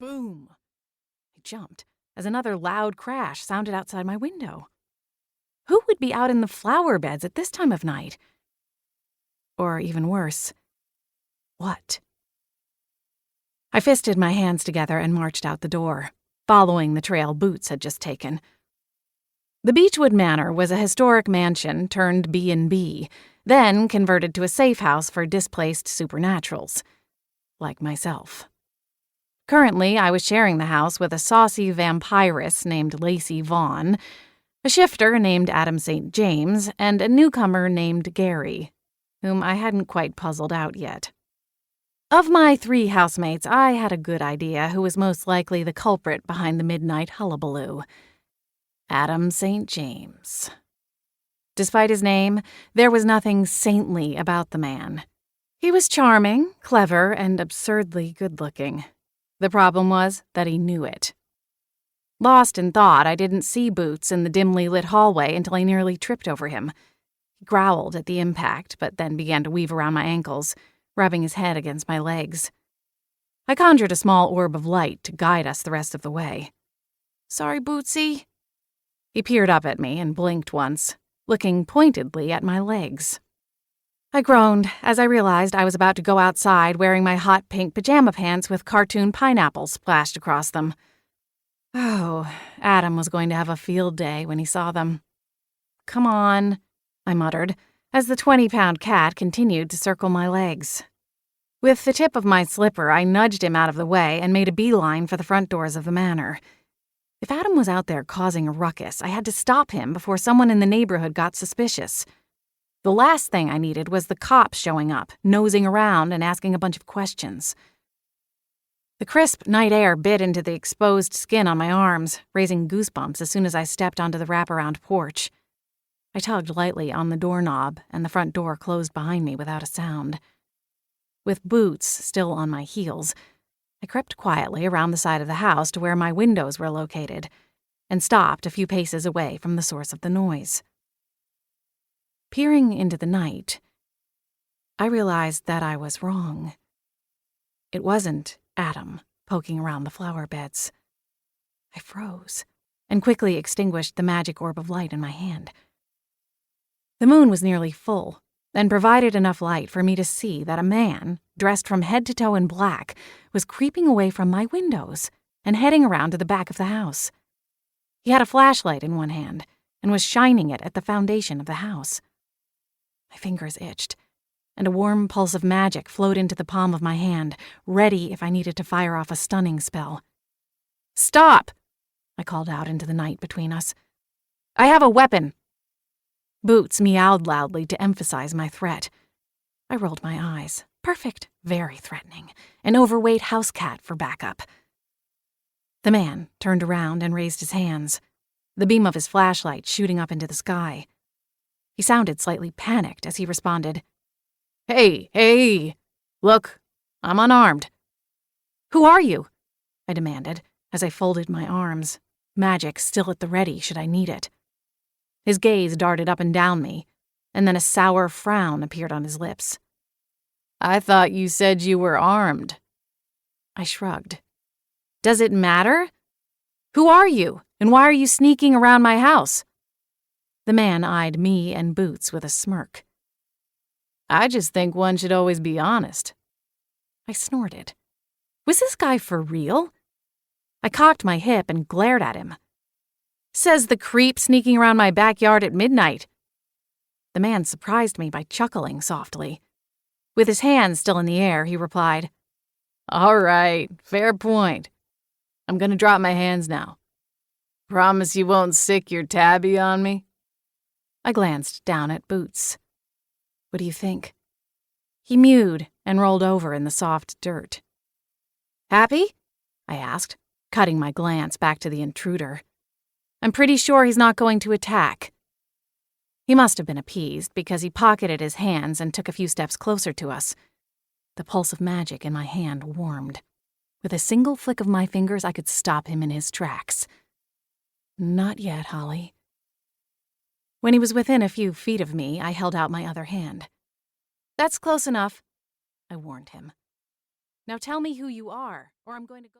Boom! I jumped as another loud crash sounded outside my window. Who would be out in the flower beds at this time of night? Or even worse, what? I fisted my hands together and marched out the door, following the trail Boots had just taken. The Beechwood Manor was a historic mansion turned B&B, then converted to a safe house for displaced supernaturals, like myself. Currently, I was sharing the house with a saucy vampiress named Lacey Vaughn, a shifter named Adam St. James, and a newcomer named Gary, whom I hadn't quite puzzled out yet. Of my 3 housemates, I had a good idea who was most likely the culprit behind the midnight hullabaloo. Adam St. James. Despite his name, there was nothing saintly about the man. He was charming, clever, and absurdly good-looking. The problem was that he knew it. Lost in thought, I didn't see Boots in the dimly lit hallway until I nearly tripped over him. He growled at the impact, but then began to weave around my ankles, rubbing his head against my legs. I conjured a small orb of light to guide us the rest of the way. "Sorry, Bootsy." He peered up at me and blinked once, looking pointedly at my legs. I groaned as I realized I was about to go outside wearing my hot pink pajama pants with cartoon pineapples splashed across them. Oh, Adam was going to have a field day when he saw them. "Come on," I muttered, as the 20-pound cat continued to circle my legs. With the tip of my slipper, I nudged him out of the way and made a beeline for the front doors of the manor. If Adam was out there causing a ruckus, I had to stop him before someone in the neighborhood got suspicious. The last thing I needed was the cops showing up, nosing around and asking a bunch of questions. The crisp night air bit into the exposed skin on my arms, raising goosebumps as soon as I stepped onto the wraparound porch. I tugged lightly on the doorknob, and the front door closed behind me without a sound. With Boots still on my heels, I crept quietly around the side of the house to where my windows were located, and stopped a few paces away from the source of the noise. Peering into the night, I realized that I was wrong. It wasn't Adam poking around the flower beds. I froze and quickly extinguished the magic orb of light in my hand. The moon was nearly full and provided enough light for me to see that a man, dressed from head to toe in black, was creeping away from my windows and heading around to the back of the house. He had a flashlight in one hand and was shining it at the foundation of the house. My fingers itched, and a warm pulse of magic flowed into the palm of my hand, ready if I needed to fire off a stunning spell. "Stop!" I called out into the night between us. "I have a weapon." Boots meowed loudly to emphasize my threat. I rolled my eyes. Perfect, very threatening. An overweight house cat for backup. The man turned around and raised his hands, the beam of his flashlight shooting up into the sky. He sounded slightly panicked as he responded, Hey, look, I'm unarmed." "Who are you?" I demanded as I folded my arms, magic still at the ready should I need it. His gaze darted up and down me, and then a sour frown appeared on his lips. "I thought you said you were armed." I shrugged. "Does it matter? Who are you, and why are you sneaking around my house?" The man eyed me and Boots with a smirk. "I just think one should always be honest." I snorted. Was this guy for real? I cocked my hip and glared at him. "Says the creep sneaking around my backyard at midnight." The man surprised me by chuckling softly. With his hands still in the air, he replied, "All right, fair point. I'm gonna drop my hands now. Promise you won't sick your tabby on me?" I glanced down at Boots. "What do you think?" He mewed and rolled over in the soft dirt. "Happy?" I asked, cutting my glance back to the intruder. "I'm pretty sure he's not going to attack." He must have been appeased because he pocketed his hands and took a few steps closer to us. The pulse of magic in my hand warmed. With a single flick of my fingers, I could stop him in his tracks. "Not yet, Holly." When he was within a few feet of me, I held out my other hand. "That's close enough," I warned him. "Now tell me who you are, or I'm going to go..."